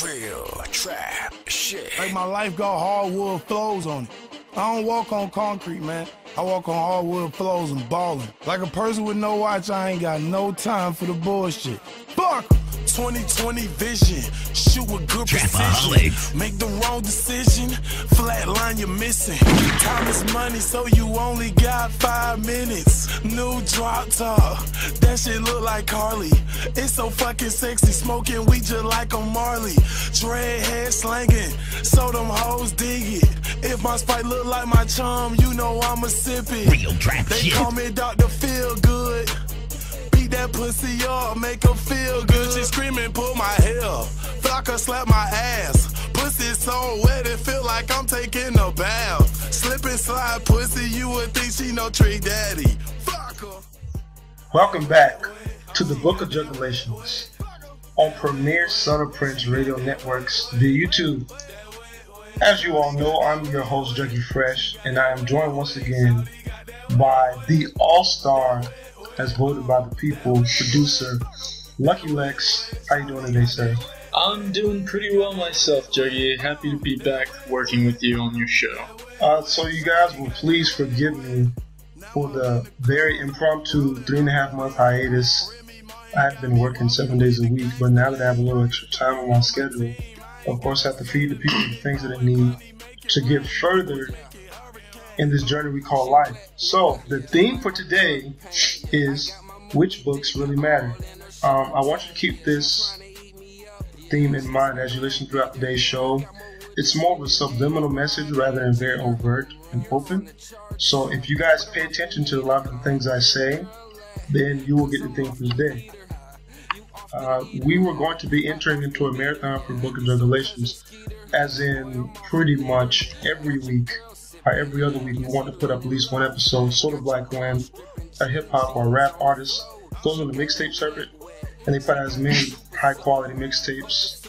Real trap shit. Like my life got hardwood flows on it. I don't walk on concrete, man. I walk on hardwood floors and ballin'. Like a person with no watch, I ain't got no time for the bullshit. Fuck! 2020 vision, shoot with good precision. Make the wrong decision, flatline you're missing. Time is money, so you only got 5 minutes. New drop top, that shit look like Carly. It's so fucking sexy, smoking weed just like a Marley. Dreadhead slanging, so them hoes dig it. If my sprite look like my chum, you know I'ma sip it. Real trap they shit. Call me Dr. Feel Good. That pussy up, make her feel good. She screaming, pull my hair. Fuck her, slap my ass. Pussy so wet, it feel like I'm taking a bath. Slip and slide pussy, you would think she no Trick Daddy. Fuck her. Welcome back to the Book of Juggulations on Premier Son of Prince Radio Networks via YouTube. As you all know, I'm your host, Junkie Fresh, and I am joined once again by the all-star, as voted by the people, producer Lucky Lex. How you doing today, sir? I'm doing pretty well myself, Juggy. Happy to be back working with you on your show. So you guys will please forgive me for the very impromptu 3.5 month hiatus. I've been working 7 days a week, but now that I have a little extra time on my schedule, of course I have to feed the people the things that they need to get further in this journey we call life. So the theme for today is which books really matter. I want you to keep this theme in mind as you listen throughout today's show. It's more of a subliminal message rather than very overt and open. So if you guys pay attention to a lot of the things I say, then you will get the theme for today. We were going to be entering into a marathon for Book of Juggulations, as in pretty much every week or every other week we want to put up at least one episode, sort of like when a hip-hop or rap artist goes on the mixtape circuit and they put out as many high-quality mixtapes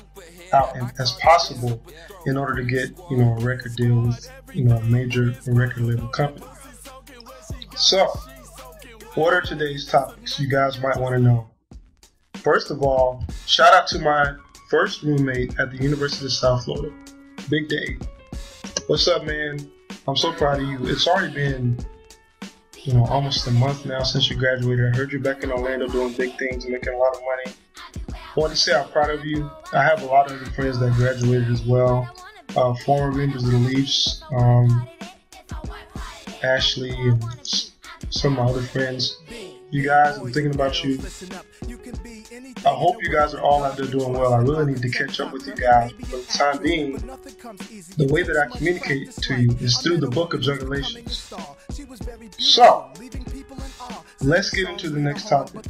out as possible in order to get, a record deal with, a major record label company. So, what are today's topics? You guys might want to know. First of all, shout out to my first roommate at the University of South Florida, Big Dave. What's up, man? I'm so proud of you. It's already been, almost a month now since you graduated. I heard you're back in Orlando doing big things and making a lot of money. I want to say I'm proud of you. I have a lot of other friends that graduated as well. Former members of the Leafs, Ashley and some of my other friends. You guys, I'm thinking about you. I hope you guys are all out there doing well. I really need to catch up with you guys. But for the time being, the way that I communicate to you is through the Book of Juggulations. So, let's get into the next topic.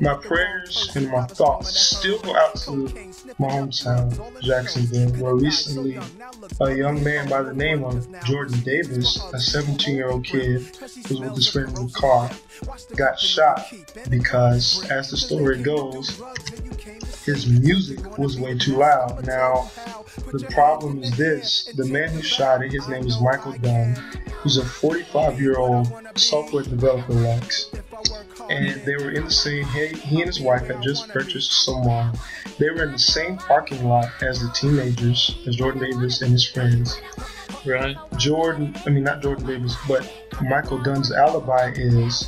My prayers and my thoughts still go out to my hometown, Jacksonville, where recently a young man by the name of Jordan Davis, a 17-year-old kid who was with his friend in the car, got shot because, as the story goes, his music was way too loud. Now, the problem is this. The man who shot it, his name is Michael Dunn. He's a 45-year-old software developer, Lex. And they were in the same, he and his wife had just purchased some wine. They were in the same parking lot as the teenagers, as Jordan Davis and his friends. Right. Not Jordan Davis, but Michael Dunn's alibi is,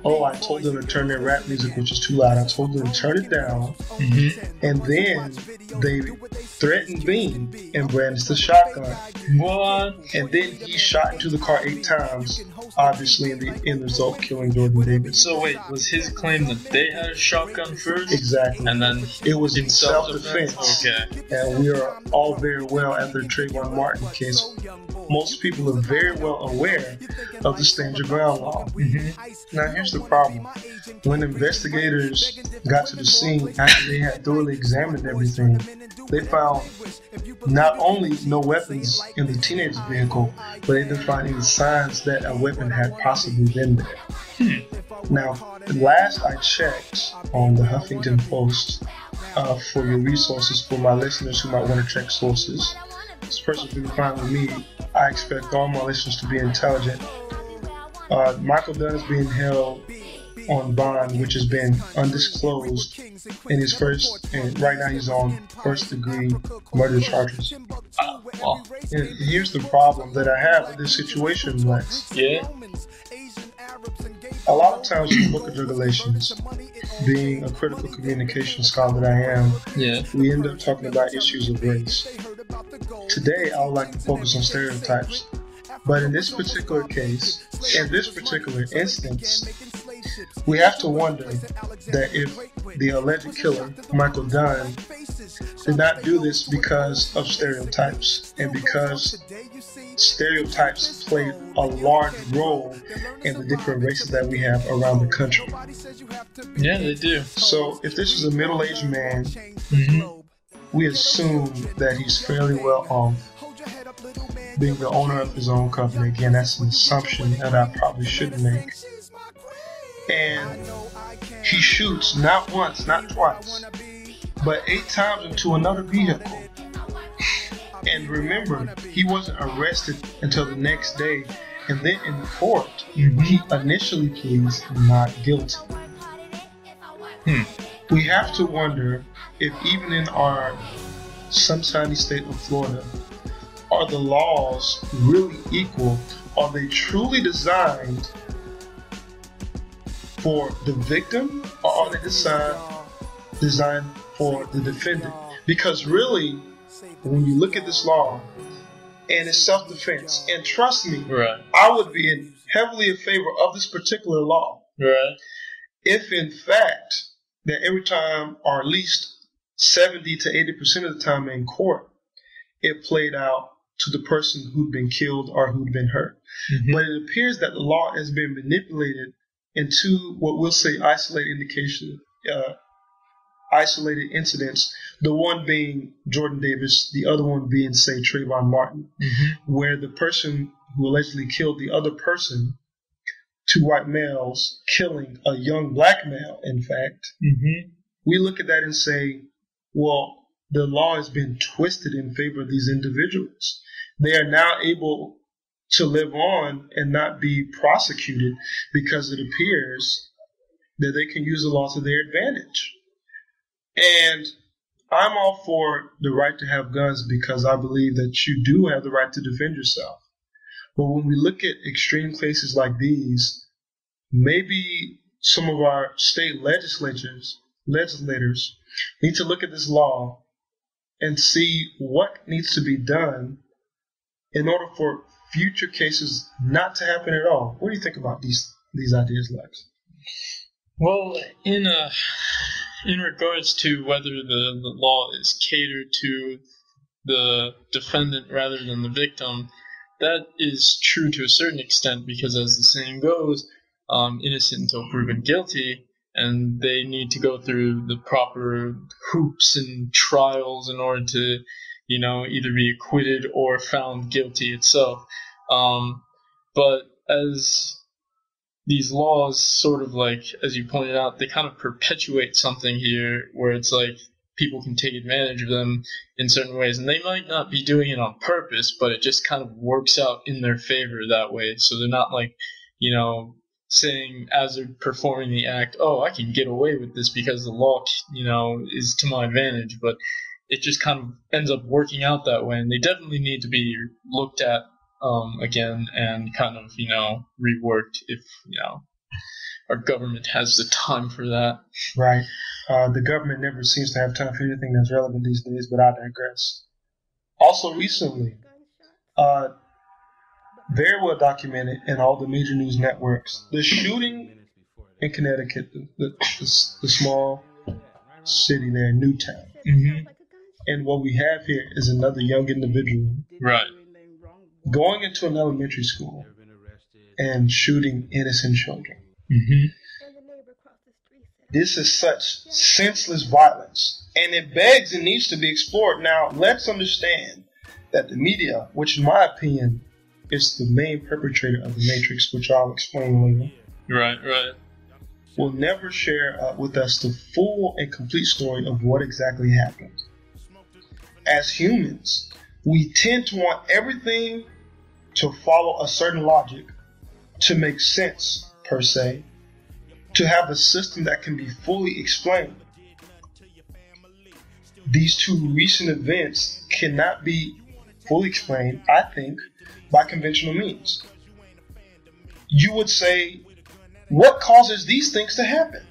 I told them to turn their rap music, which is too loud. I told them to turn it down. Mm-hmm. And then they threatened Bean and brandished the shotgun. What? And then he shot into the car 8 times, obviously in the end result killing Jordan Davis. So wait, was his claim that they had a shotgun first? Exactly. And then it was in self-defense. Okay. And we are all very well at the Trayvon Martin case. Most people are very well aware of the stand your ground law. Mm-hmm. Now here's the problem. When investigators got to the scene after they had thoroughly examined everything, they found not only no weapons in the teenager's vehicle, but they didn't find any signs that a weapon had possibly been there. Now, last I checked on the Huffington Post, for your resources for my listeners who might want to check sources, it's perfectly fine with me. I expect all my listeners to be intelligent. Michael Dunn is being held on bond, which has been undisclosed in his first, and right now he's on first-degree murder charges. Well, And here's the problem that I have with this situation, Lex. yeah. A lot of times in book of regulations, being a critical communication scholar that I am, Yeah. we end up talking about issues of race. Today, I would like to focus on stereotypes. But in this particular case, in this particular instance, we have to wonder that if the alleged killer, Michael Dunn, did not do this because of stereotypes, and because stereotypes play a large role in the different races that we have around the country. Yeah, they do. So if this is a middle-aged man, Mm-hmm. we assume that he's fairly well off, being the owner of his own company. Again, that's an assumption that I probably shouldn't make. And he shoots not once, not twice, but 8 times into another vehicle. And remember, he wasn't arrested until the next day, and then in court, he initially pleads not guilty. We have to wonder if even in our sunshiny state of Florida, are the laws really equal? Are they truly designed for the victim, or are they designed for the defendant? Because really, when you look at this law, and it's self-defense, and trust me, Right. I would be heavily in favor of this particular law Right. if in fact that every time, or at least 70 to 80% of the time in court, it played out to the person who'd been killed or who'd been hurt. Mm-hmm. But it appears that the law has been manipulated into what we'll say isolated incidents, the one being Jordan Davis, the other one being, say, Trayvon Martin, where the person who allegedly killed the other person, 2 white males killing a young black male, in fact, we look at that and say, well, the law has been twisted in favor of these individuals. They are now able to live on and not be prosecuted because it appears that they can use the law to their advantage. And I'm all for the right to have guns because I believe that you do have the right to defend yourself. But when we look at extreme cases like these, maybe some of our state legislators need to look at this law and see what needs to be done in order for future cases not to happen at all. What do you think about these ideas, Lex? Well, in regards to whether the law is catered to the defendant rather than the victim, that is true to a certain extent because, as the saying goes, innocent until proven guilty, and they need to go through the proper hoops and trials in order to, either be acquitted or found guilty itself. But as these laws sort of as you pointed out, they kind of perpetuate something here where it's like people can take advantage of them in certain ways. And they might not be doing it on purpose, but it just kind of works out in their favor that way. So they're not saying as they're performing the act, oh, I can get away with this because the law, is to my advantage. But it just kind of ends up working out that way. And they definitely need to be looked at again and kind of, reworked if, our government has the time for that. Right. The government never seems to have time for anything that's relevant these days, but I digress. Also recently, very well documented in all the major news networks, the shooting in Connecticut, the small city there, Newtown. And what we have here is another young individual Right. going into an elementary school and shooting innocent children. This is such senseless violence, and it begs and needs to be explored. Now, let's understand that the media, which in my opinion is the main perpetrator of the Matrix, which I'll explain later, Right. will never share with us the full and complete story of what exactly happened. As humans, we tend to want everything to follow a certain logic, to make sense, per se, to have a system that can be fully explained. These two recent events cannot be fully explained, I think, by conventional means. You would say, what causes these things to happen?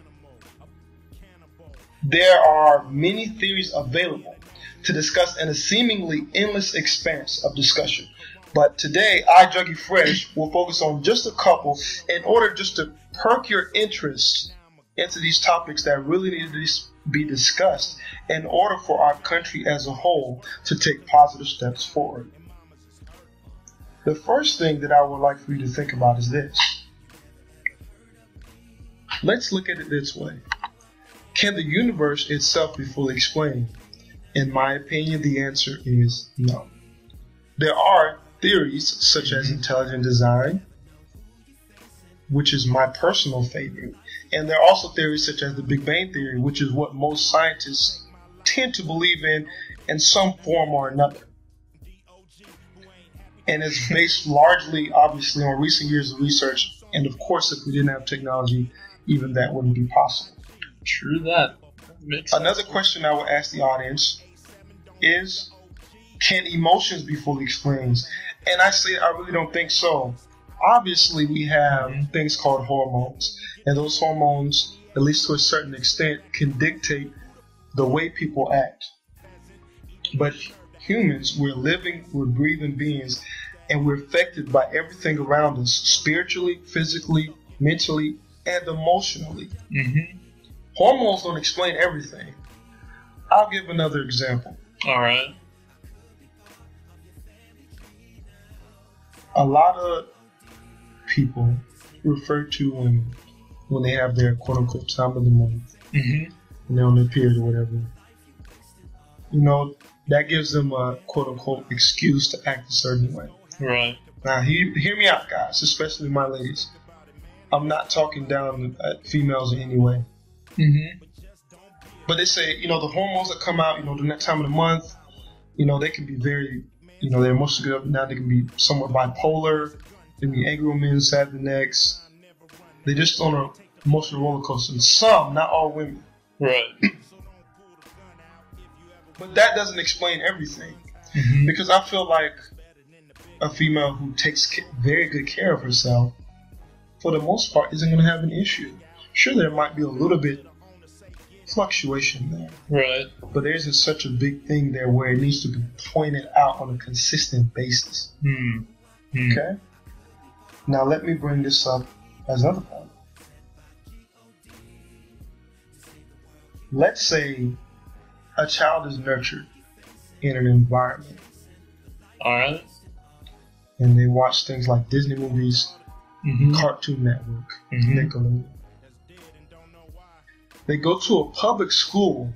There are many theories available to discuss in a seemingly endless expanse of discussion. But today, I, Juggy Fresh, will focus on just a couple in order just to perk your interest into these topics that really need to be discussed in order for our country as a whole to take positive steps forward. The first thing that I would like for you to think about is this. Let's look at it this way. Can the universe itself be fully explained? In my opinion, the answer is no. There are theories such as intelligent design, which is my personal favorite. And there are also theories such as the Big Bang Theory, which is what most scientists tend to believe in some form or another. And it's based largely, obviously, on recent years of research. And of course, if we didn't have technology, even that wouldn't be possible. True that. Makes sense. Another question I would ask the audience is, can emotions be fully explained? And I say I really don't think so. Obviously, we have things called hormones. And those hormones, at least to a certain extent, can dictate the way people act. But humans, we're living, we're breathing beings, and we're affected by everything around us, spiritually, physically, mentally, and emotionally. Hormones don't explain everything. I'll give another example. All right. A lot of people refer to women when they have their quote-unquote time of the month, and they're on their period or whatever. You know, that gives them a quote-unquote excuse to act a certain way. Right. Now, hear me out, guys, especially my ladies. I'm not talking down at females in any way. But they say, you know, the hormones that come out, you know, during that time of the month, you know, they can be very, you know, they're emotionally good up and down. They can be somewhat bipolar. They can be angry women, sad the next. They're just on an emotional roller coaster. And some, not all women. Right. But that doesn't explain everything. Because I feel like a female who takes very good care of herself, for the most part, isn't going to have an issue. Sure, there might be a little bit fluctuation there. Right. But there isn't such a big thing there where it needs to be pointed out on a consistent basis. Okay? Now let me bring this up as another point. Let's say a child is nurtured in an environment. Alright. And they watch things like Disney movies, Cartoon Network, Nickelodeon. They go to a public school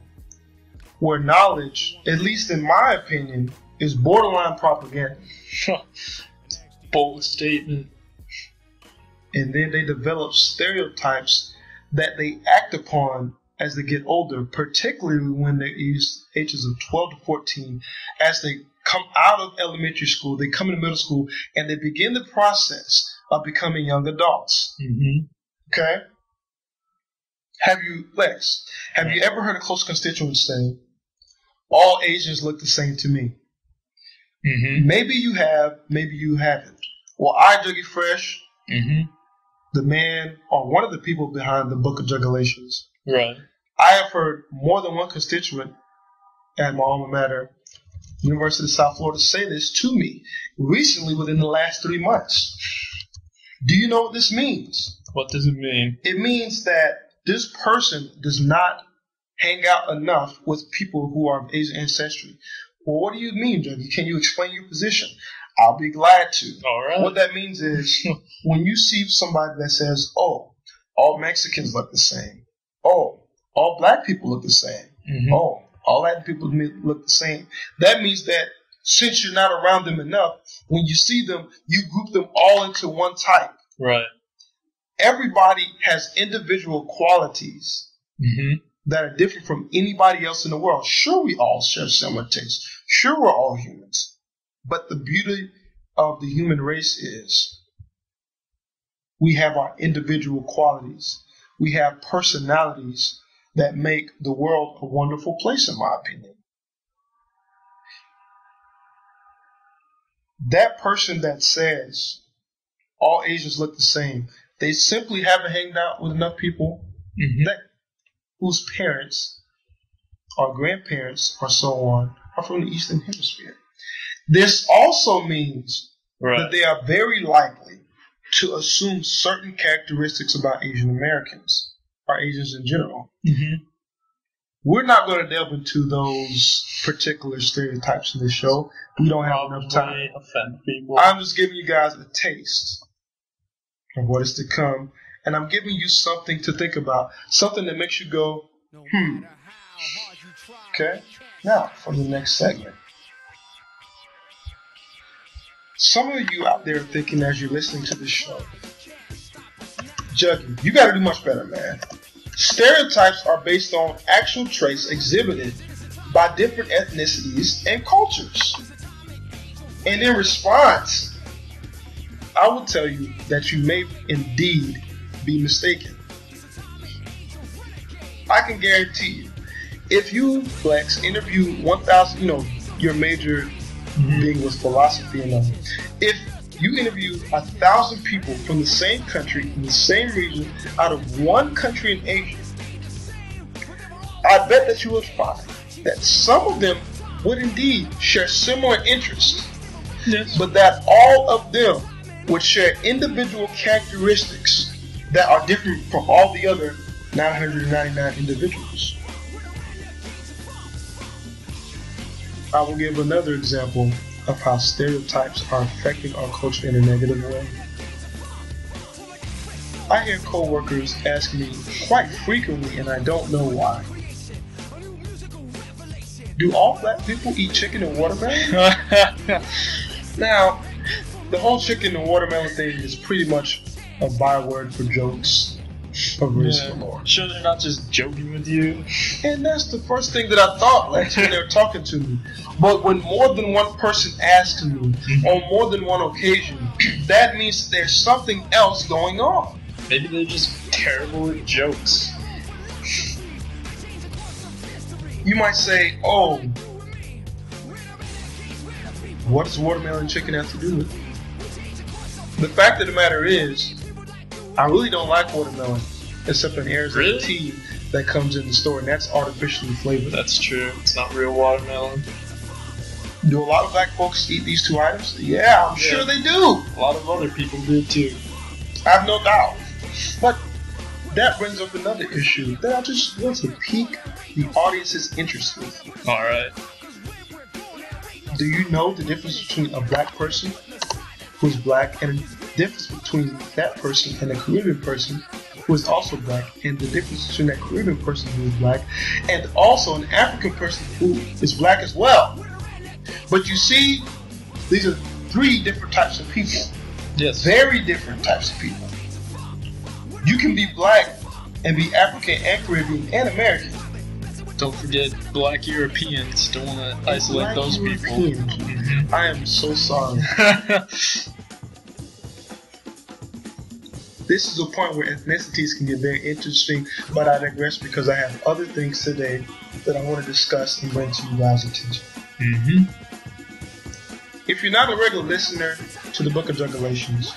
where knowledge, at least in my opinion, is borderline propaganda. Bold statement. And then they develop stereotypes that they act upon as they get older, particularly when they're ages of 12 to 14. As they come out of elementary school, they come into middle school, and they begin the process of becoming young adults. Okay? Have you ever heard a close constituent say, all Asians look the same to me? Maybe you have, maybe you haven't. Well, I, Juggy Fresh, the man or one of the people behind the Book of Juggalations, right. I have heard more than one constituent at my alma mater, University of South Florida, say this to me recently within the last 3 months. Do you know what this means? What does it mean? It means that this person does not hang out enough with people who are of Asian ancestry. Well, what do you mean, Juggy? Can you explain your position? I'll be glad to. All right. What that means is when you see somebody that says, oh, all Mexicans look the same. Oh, all black people look the same. Oh, all Latin people look the same. That means that since you're not around them enough, when you see them, you group them all into one type. Right. Everybody has individual qualities that are different from anybody else in the world. Sure, we all share similar tastes. Sure, we're all humans. But the beauty of the human race is we have our individual qualities. We have personalities that make the world a wonderful place, in my opinion. That person that says all Asians look the same, they simply haven't hanged out with enough people whose parents or grandparents or so on are from the Eastern Hemisphere. This also means that they are very likely to assume certain characteristics about Asian Americans or Asians in general. We're not going to delve into those particular stereotypes in this show. We don't have enough time. Offend people. I'm just giving you guys a taste of what is to come, and I'm giving you something to think about, something that makes you go, Okay, now for the next segment. Some of you out there thinking as you're listening to this show, Juggy, you gotta do much better, man. Stereotypes are based on actual traits exhibited by different ethnicities and cultures. And in response, I will tell you that you may indeed be mistaken. I can guarantee you, if you, Flex, interview 1,000, your major being was philosophy and all. If you interview 1,000 people from the same country, from the same region, out of one country in Asia, I bet that you will find that some of them would indeed share similar interests, but that all of them would share individual characteristics that are different from all the other 999 individuals. I will give another example of how stereotypes are affecting our culture in a negative way. I hear co-workers ask me quite frequently, and I don't know why, do all black people eat chicken and watermelon? Now, the whole chicken and watermelon thing is pretty much a byword for jokes of race galore. Sure, they're not just joking with you. And that's the first thing that I thought when they were talking to me. But when more than one person asks me on more than one occasion, that means there's something else going on. Maybe they're just terrible at jokes. You might say, oh, what does watermelon chicken have to do with it? The fact of the matter is, I really don't like watermelon, except in Arizona tea that comes in the store, and that's artificially flavored. That's true. It's not real watermelon. Do a lot of black folks eat these two items? Yeah, I'm sure they do. A lot of other people do too. I have no doubt. But that brings up another issue that I just want to pique the audience's interest with. Alright. Do you know the difference between a black person who's black and the difference between that person and a Caribbean person who is also black, and the difference between that Caribbean person who is black and also an African person who is black as well? But you see, these are three different types of people. Yes. Very different types of people. You can be black and be African and Caribbean and American. Don't forget black Europeans. Don't want to isolate those people. I am so sorry. This is a point where ethnicities can get very interesting, but I digress because I have other things today that I want to discuss and bring to you guys' attention. If you're not a regular listener to the Book of Juggulations,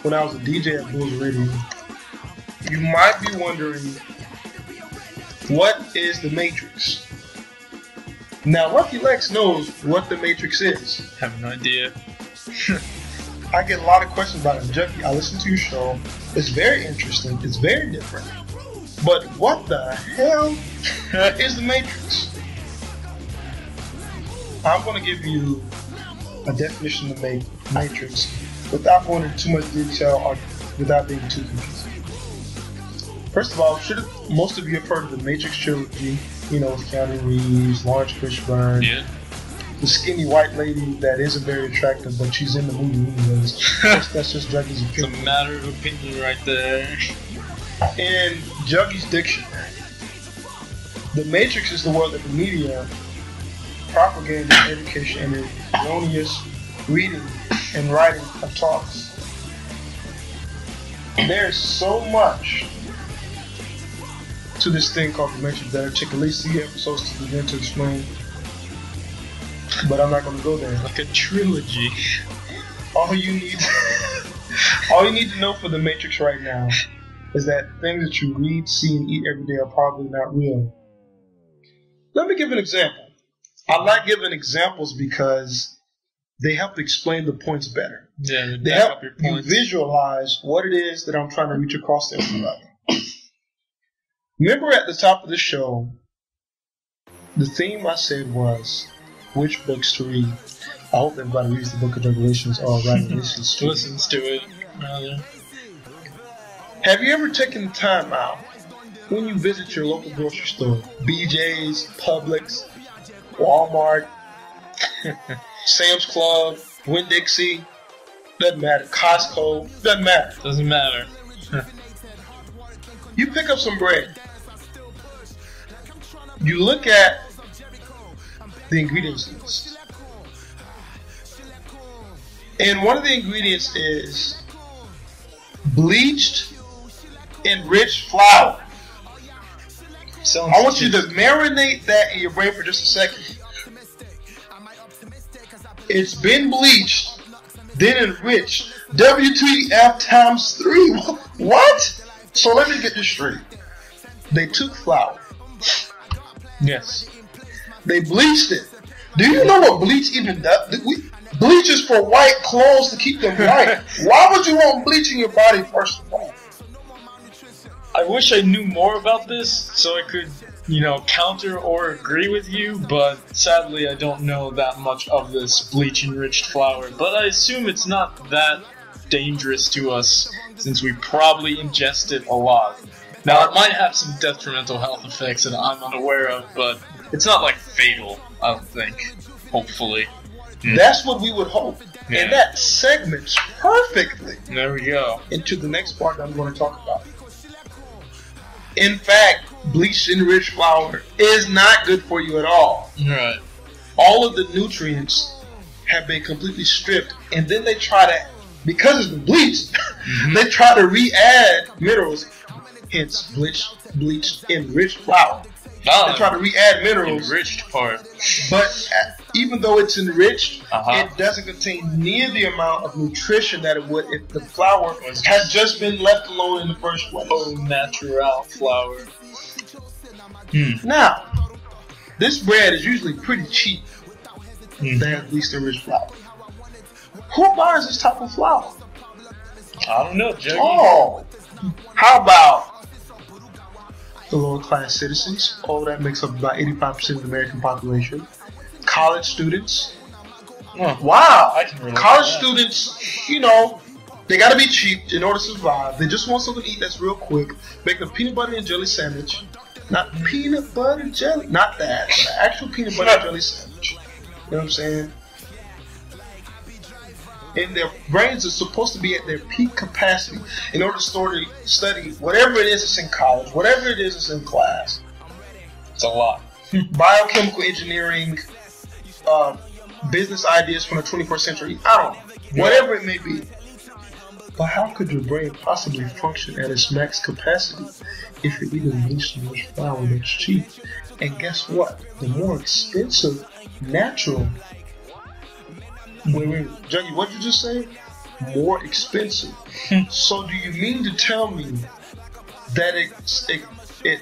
when I was a DJ at Bulls Radio, you might be wondering, what is the Matrix? Now, Lucky Lex knows what the Matrix is. Have no idea. I get a lot of questions about it. Jackie, I listen to your show. It's very interesting. It's very different. But what the hell is the Matrix? I'm going to give you a definition of the Matrix without going into too much detail or without being too confusing. First of all, most of you have heard of the Matrix trilogy, with Keanu Reeves, Lawrence Fishburne, the skinny white lady that isn't very attractive, but she's in the movie anyways. That's just Juggie's opinion. It's a matter of opinion right there. In Juggie's dictionary, the Matrix is the world that the media, propaganda, education, and erroneous reading and writing have taught us. There is so much to this thing called the Matrix that took at least 3 episodes to begin to explain. But I'm not going to go there. Like a trilogy. All you need to know for the Matrix right now is that things that you read, see, and eat every day are probably not real. Let me give an example. I like giving examples because they help explain the points better. Yeah, they help you visualize what it is that I'm trying to reach across to everybody. Remember at the top of the show, the theme I said was which books to read. I hope everybody reads the book of Revelations or listens to it, rather. Have you ever taken the time out when you visit your local grocery store, BJ's, Publix, Walmart, Sam's Club, Winn-Dixie, doesn't matter, Costco, doesn't matter. Doesn't matter. You pick up some bread. You look at the ingredients list. And one of the ingredients is bleached, enriched flour. I want you to marinate that in your brain for just a second. It's been bleached, then enriched. WTF times 3. What? So let me get this straight. They took flour. Yes. They bleached it. Do you know what bleach even does? Bleach is for white clothes to keep them white. Why would you want bleach in your body, first of all? I wish I knew more about this so I could, counter or agree with you, but sadly I don't know that much of this bleach-enriched flour. But I assume it's not that dangerous to us since we probably ingest it a lot. Now, it might have some detrimental health effects that I'm unaware of, but it's not like fatal, I don't think. Hopefully. That's what we would hope. Yeah. And that segments perfectly there we go into the next part that I'm going to talk about. In fact, bleached enriched flour is not good for you at all. Right. All of the nutrients have been completely stripped, and then they try to, because it's been bleached, they try to re-add minerals. Hence, bleached enriched flour. They try to re-add minerals. Enriched part. But even though it's enriched, it doesn't contain near the amount of nutrition that it would if the flour had just been left alone in the first place. Oh, natural flour. Now, this bread is usually pretty cheap. Than bleached enriched flour. Who buys this type of flour? I don't know, Juggy. Oh, how about the lower class citizens? Oh, that makes up about 85% of the American population. College students. Wow. I can relate College to that. students, they gotta be cheap in order to survive. They just want something to eat that's real quick. Make a peanut butter and jelly sandwich. Not peanut butter and jelly. Not that. But an actual peanut butter and jelly sandwich. You know what I'm saying? And their brains are supposed to be at their peak capacity in order to study whatever it is that's in college, whatever it is that's in class. It's a lot. Biochemical engineering, business ideas from the 21st century. I don't know. Whatever it may be. But how could your brain possibly function at its max capacity if you're eating bleached enriched flour that's cheap? And guess what? The more expensive, natural. Wait, Juggy, what did you just say? More expensive. So do you mean to tell me that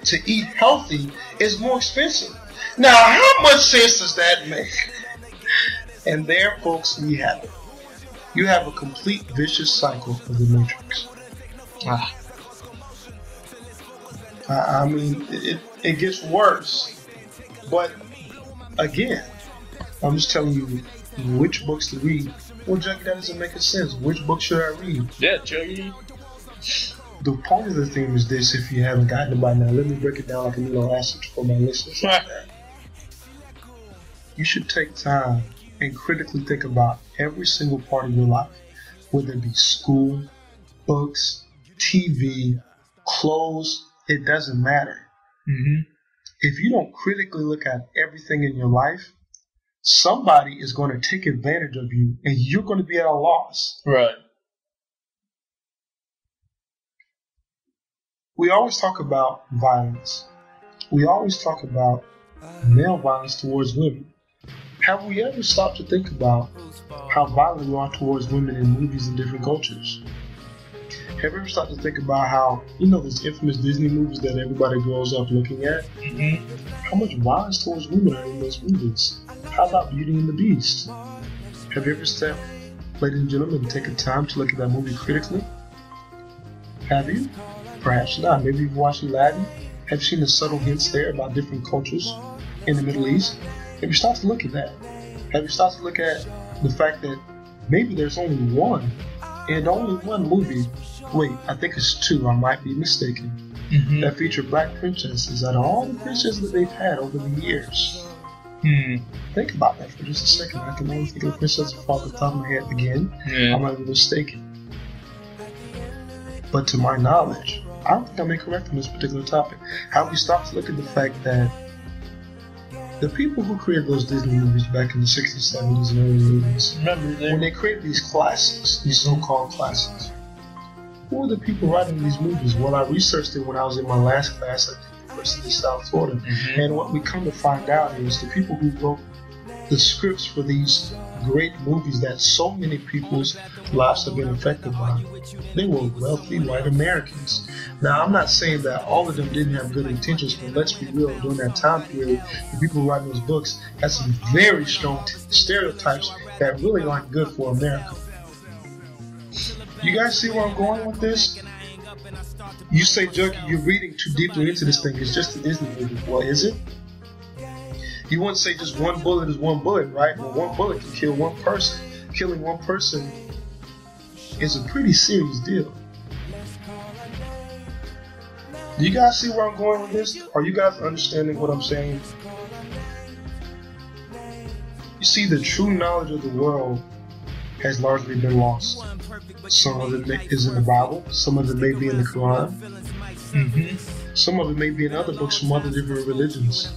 to eat healthy is more expensive? Now, how much sense does that make? And there, folks, we have it. You have a complete vicious cycle of the Matrix. I mean, it gets worse. But, again, I'm just telling you which books to read. Well, Juggy, that doesn't make sense. Which book should I read? Yeah, Juggy. The point of the theme is this, if you haven't gotten it by now. Let me break it down like a little answer for my listeners. You should take time and critically think about every single part of your life, whether it be school, books, TV, clothes, it doesn't matter. If you don't critically look at everything in your life, somebody is going to take advantage of you and you're going to be at a loss. Right. We always talk about violence. we always talk about male violence towards women. Have we ever stopped to think about how violent we are towards women in movies in different cultures? Have you ever stopped to think about how, those infamous Disney movies that everybody grows up looking at? How much violence towards women are in those movies? How about Beauty and the Beast? Have you ever stepped, ladies and gentlemen, taken time to look at that movie critically? Have you? Perhaps not. Maybe you've watched Aladdin. Have you seen the subtle hints there about different cultures in the Middle East? Have you stopped to look at that? Have you stopped to look at the fact that maybe there's only one movie, wait, I think it's two, I might be mistaken, that feature black princesses out of all the princesses that they've had over the years. Think about that for just a second. I can only think of the princess off the top of my head again. I might be mistaken. But to my knowledge, I don't think I'm incorrect on this particular topic. Have we stopped to look at the fact that the people who created those Disney movies back in the 60s, 70s, and early 80s, when they created these classics, these so-called classics, who were the people writing these movies? Well, I researched it when I was in my last class at the University of South Florida, and what we come to find out is the people who wrote the scripts for these great movies that so many people's lives have been affected by, they were wealthy white Americans. Now, I'm not saying that all of them didn't have good intentions, but let's be real, during that time period, the people who write those books had some very strong stereotypes that really aren't good for America. You guys see where I'm going with this? You say, Juggy, you're reading too deeply into this thing. It's just a Disney movie. Well, is it? You wouldn't say just one bullet is one bullet, right? Well, one bullet can kill one person. Killing one person is a pretty serious deal. Do you guys see where I'm going with this? Are you guys understanding what I'm saying? You see, the true knowledge of the world has largely been lost. Some of it is in the Bible. Some of it may be in the Quran. Some of it may be in other books from other different religions.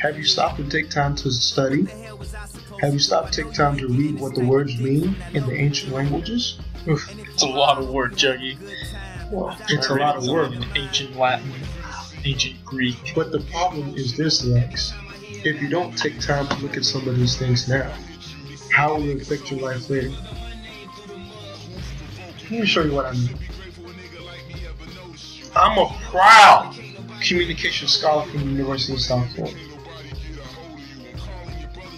Have you stopped to take time to study? Have you stopped to take time to read what the words mean in the ancient languages? It's a lot of work, Juggy. Well, it's a lot of work. In ancient Latin, ancient Greek. But the problem is this, Lex. If you don't take time to look at some of these things now, how will it affect your life later? Let me show you what I mean. I'm a proud communication scholar from the University of South Florida.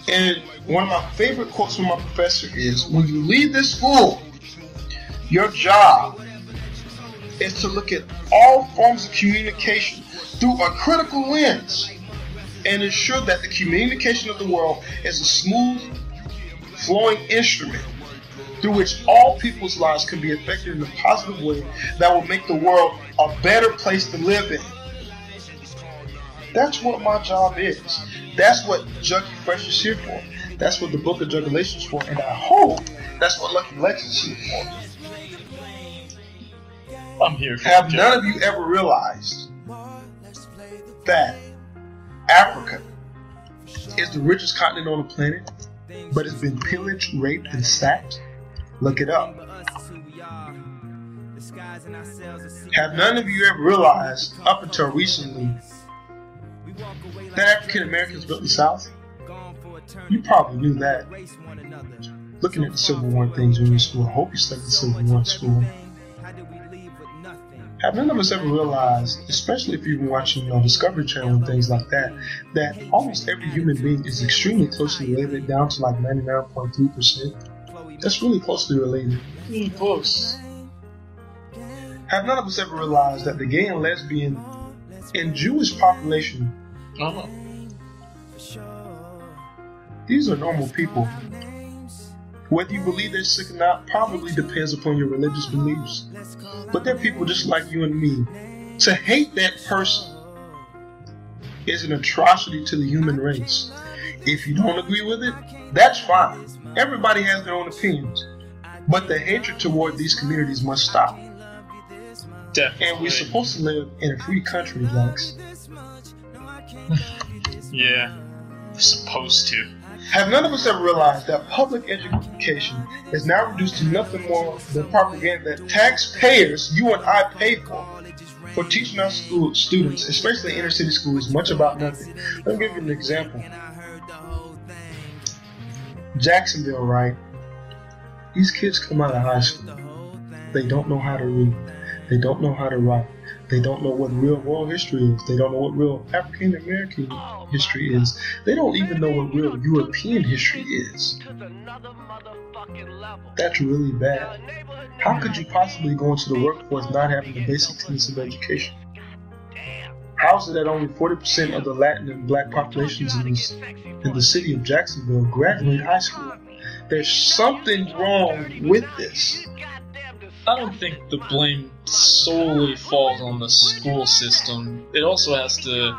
And one of my favorite quotes from my professor is, when you leave this school, your job is to look at all forms of communication through a critical lens and ensure that the communication of the world is a smooth, flowing instrument through which all people's lives can be affected in a positive way that will make the world a better place to live in. That's what my job is. That's what Juggy Fresh is here for. That's what the Book of Juggulation is for. And I hope that's what Lucky Lex is here for. I'm here for Have none of you ever realized that Africa is the richest continent on the planet, but it's been pillaged, raped, and sacked? Look it up. Have none of you ever realized, up until recently, that African Americans built the South? You probably knew that. Looking at the Civil War things when you're in school, I hope you studied the Civil War in school. Have none of us ever realized, especially if you've been watching Discovery Channel and things like that, that almost every human being is extremely closely related, down to like 99.3%? That's really closely related. Really close. Have none of us ever realized that the gay and lesbian and Jewish population, these are normal people. Whether you believe they're sick or not probably depends upon your religious beliefs. But they're people just like you and me. To hate that person is an atrocity to the human race. If you don't agree with it, that's fine. Everybody has their own opinions. But the hatred toward these communities must stop. Definitely. And we're supposed to live in a free country, Lex. Yeah, we're supposed to. Have none of us ever realized that public education is now reduced to nothing more than propaganda that taxpayers, you and I, pay for? for teaching our school students, especially inner city schools, much about nothing. Let me give you an example. Jacksonville, right? These kids come out of high school. They don't know how to read. They don't know how to write. They don't know what real world history is. They don't know what real African American history is. They don't even know what real European history is. That's really bad. How could you possibly go into the workforce not having the basic tenets of education? How is it that only 40% of the Latin and Black populations in the city of Jacksonville graduate high school? There's something wrong with this. I don't think the blame solely falls on the school system. It also has to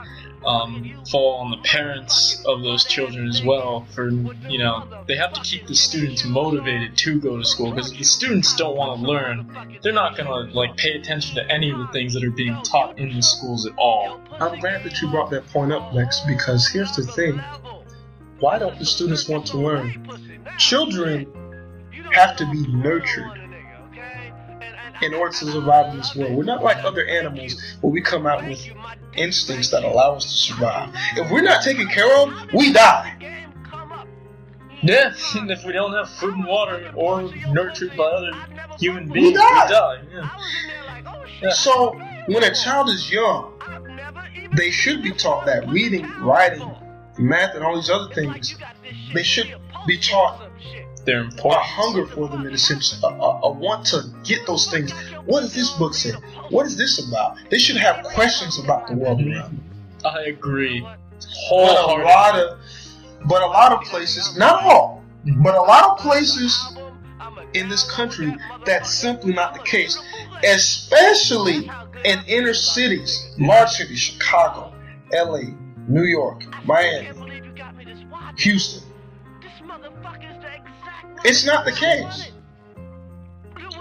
fall on the parents of those children as well. For they have to keep the students motivated to go to school, because if the students don't want to learn, they're not gonna pay attention to any of the things that are being taught in the schools at all. I'm glad that you brought that point up, Lex, because here's the thing. Why don't the students want to learn? Children have to be nurtured in order to survive in this world. We're not like other animals where we come out with instincts that allow us to survive. If we're not taken care of, we die. Yeah, and if we don't have food and water or nurtured by other human beings, we die. Yeah. So, when a child is young, they should be taught that reading, writing, math, and all these other things, they should be taught they're important. A hunger for them, in a sense, a want to get those things. What does this book say? What is this about? They should have questions about the world around them. I agree. But a lot of places, not all, but a lot of places in this country, that's simply not the case. Especially in inner cities, large cities, Chicago, LA, New York, Miami, Houston. It's not the case.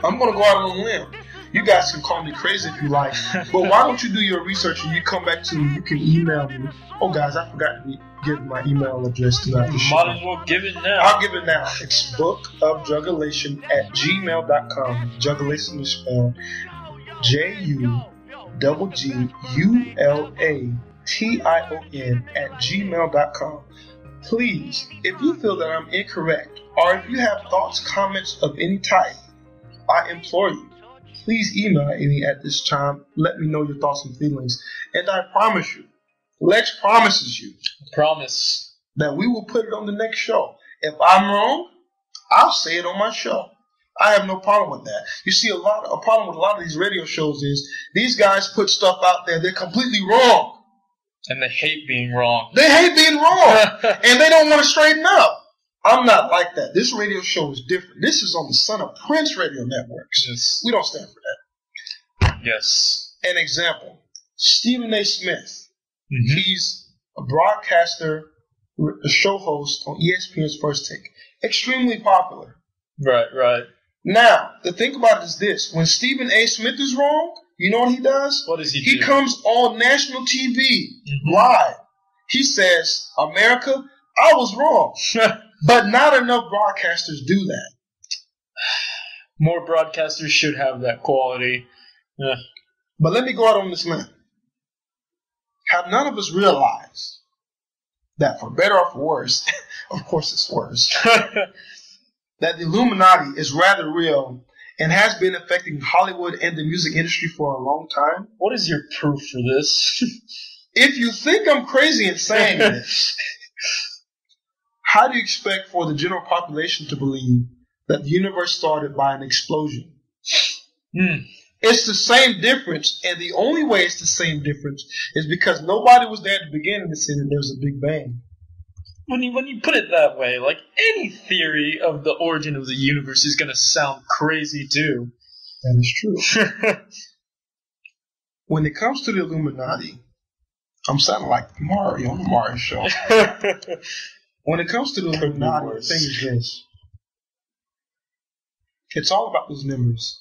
I'm going to go out on a limb. You guys can call me crazy if you like, but why don't you do your research and you come back to me? You can email me. Oh, guys, I forgot to give my email address throughout the show. Might as well give it now. I'll give it now. It's bookofjugulation@gmail.com. Jugulation is spelled JUGGULATION@gmail.com. Please, if you feel that I'm incorrect, or if you have thoughts, comments of any type, I implore you, please email me at this time. Let me know your thoughts and feelings. And I promise you, Lex promises you, promise, that we will put it on the next show. If I'm wrong, I'll say it on my show. I have no problem with that. You see, a problem with a lot of these radio shows is these guys put stuff out there, they're completely wrong. And they hate being wrong. They hate being wrong. And they don't want to straighten up. I'm not like that. This radio show is different. This is on the Son of Prince radio networks. Yes. We don't stand for that. Yes. An example. Stephen A. Smith. Mm-hmm. He's a broadcaster, a show host on ESPN's First Take. Extremely popular. Right. Now, the thing about it is this. When Stephen A. Smith is wrong, you know what he does? What does he do? He comes on national TV, live. He says, America, I was wrong. But not enough broadcasters do that. More broadcasters should have that quality. Yeah. But let me go out on this limb. Have none of us realized that, for better or for worse, of course it's worse, that the Illuminati is rather real and has been affecting Hollywood and the music industry for a long time? What is your proof for this? If you think I'm crazy in saying this, how do you expect for the general population to believe that the universe started by an explosion? It's the same difference, and the only way it's the same difference is because nobody was there at the beginning to say that there was a Big Bang. When you put it that way, like, any theory of the origin of the universe is going to sound crazy too. That is true. When it comes to the Illuminati, I'm sounding like Mario on the Mario show. When it comes to the Illuminati, the thing is this. It's all about those numbers.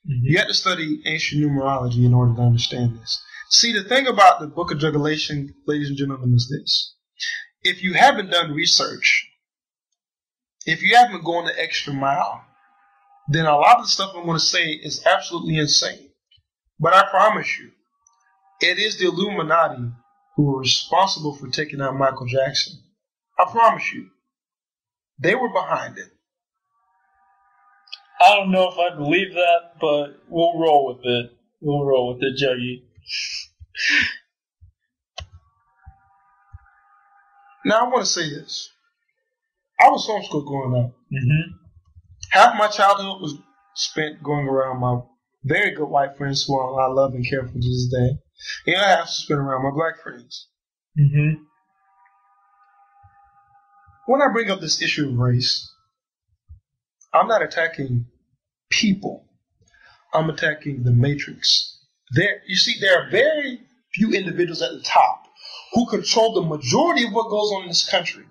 Mm-hmm. You have to study ancient numerology in order to understand this. See, the thing about the Book of Jugulation, ladies and gentlemen, is this. If you haven't done research, if you haven't gone the extra mile, then a lot of the stuff I'm going to say is absolutely insane. But I promise you, it is the Illuminati who are responsible for taking out Michael Jackson. I promise you. They were behind it. I don't know if I believe that, but we'll roll with it. We'll roll with it, Juggy. Now, I want to say this. I was homeschooled growing up. Mm-hmm. Half my childhood was spent going around my very good white friends who I love and care for to this day. And I have to spend around my black friends. Mm-hmm. When I bring up this issue of race, I'm not attacking people. I'm attacking the matrix. There are very few individuals at the top who control the majority of what goes on in this country.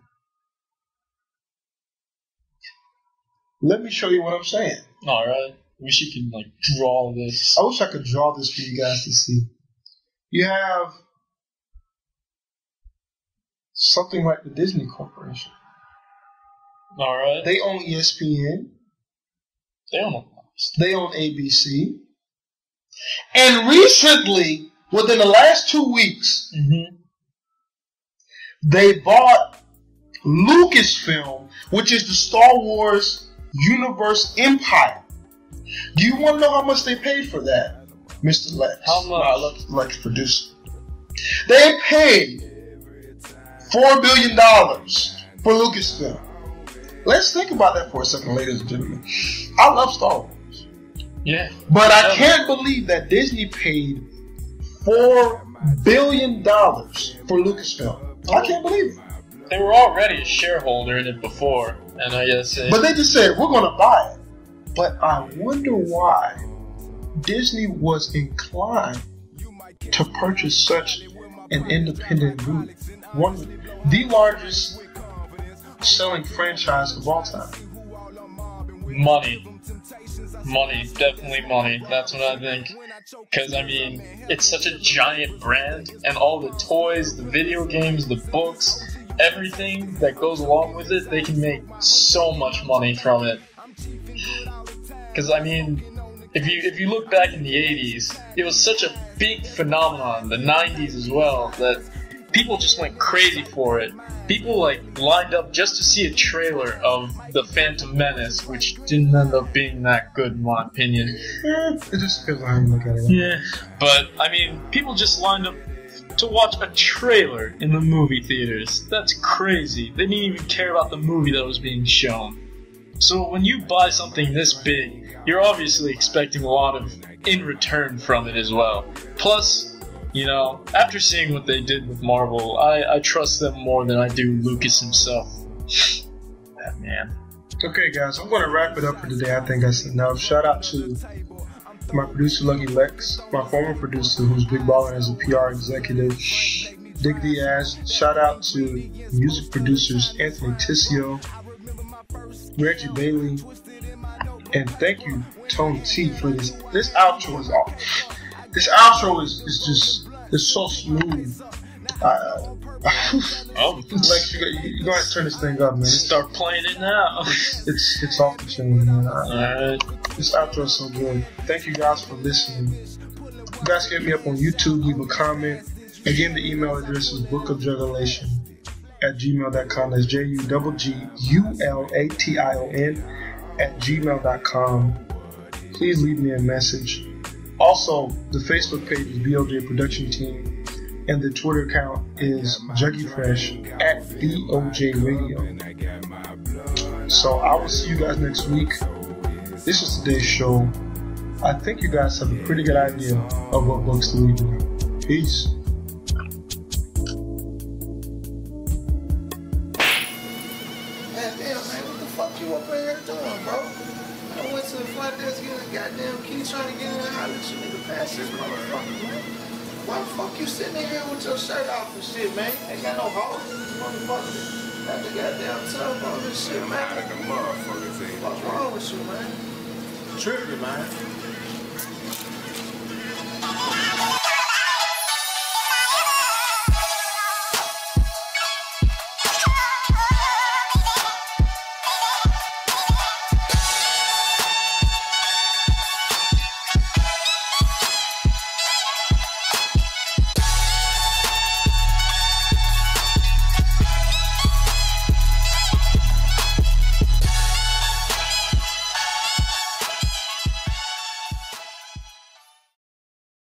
Let me show you what I'm saying. All right. Wish you could draw this. I wish I could draw this for you guys to see. You have something like the Disney Corporation. All right. They own ESPN. They own ABC. And recently, within the last 2 weeks, they bought Lucasfilm, which is the Star Wars universe empire. Do you want to know how much they paid for that, Mr. Lex? How much? Lex producer. They paid $4 billion for Lucasfilm. Let's think about that for a second, ladies and gentlemen. I love Star Wars. Yeah. But I can't believe that Disney paid $4 billion for Lucasfilm. I can't believe it. They were already a shareholder in it before, and I guess But they just said, we're going to buy it. But I wonder why Disney was inclined to purchase such an independent group. The largest selling franchise of all time. Money, definitely money. That's what I think. Because, it's such a giant brand, and all the toys, the video games, the books, everything that goes along with it, they can make so much money from it. Because, if you look back in the 80s, it was such a big phenomenon, the 90s as well, that people just went crazy for it. People lined up just to see a trailer of The Phantom Menace, which didn't end up being that good in my opinion. It just depends on how you look at it. Yeah, but people just lined up to watch a trailer in the movie theaters. That's crazy. They didn't even care about the movie that was being shown. So when you buy something this big, you're obviously expecting a lot of in return from it as well. Plus, after seeing what they did with Marvel, I trust them more than I do Lucas himself. That man. Okay, guys, I'm going to wrap it up for today. I think that's enough. Shout out to my producer, Lucky Lex, my former producer, who's big balling as a PR executive, Dick Diaz. Shout out to music producers Anthony Tissio, Reggie Bailey, and thank you, Tony T, for this. This outro is off. This outro is just, it's so smooth. Lex, you're going to turn this thing up, man. Start playing it now. It's off the chain, man. Alright. This outro is so good. Thank you guys for listening. You guys can hit me up on YouTube, leave a comment. Again, the email address is bookofjugulation@gmail.com. That's JUGGULATION@gmail.com. Please leave me a message. Also, the Facebook page is BOJ Production Team, and the Twitter account is JuggyFresh @BOJ Radio. So I will see you guys next week. This is today's show. I think you guys have a pretty good idea of what books to read. Peace. Trying to get in the house and you nigga pass this motherfucker, man. Why the fuck you sitting in here with your shirt off and shit, man? Ain't got no hoes in this motherfucker. Got the goddamn tub on this shit, man. What's wrong with you, man? Tripping, man.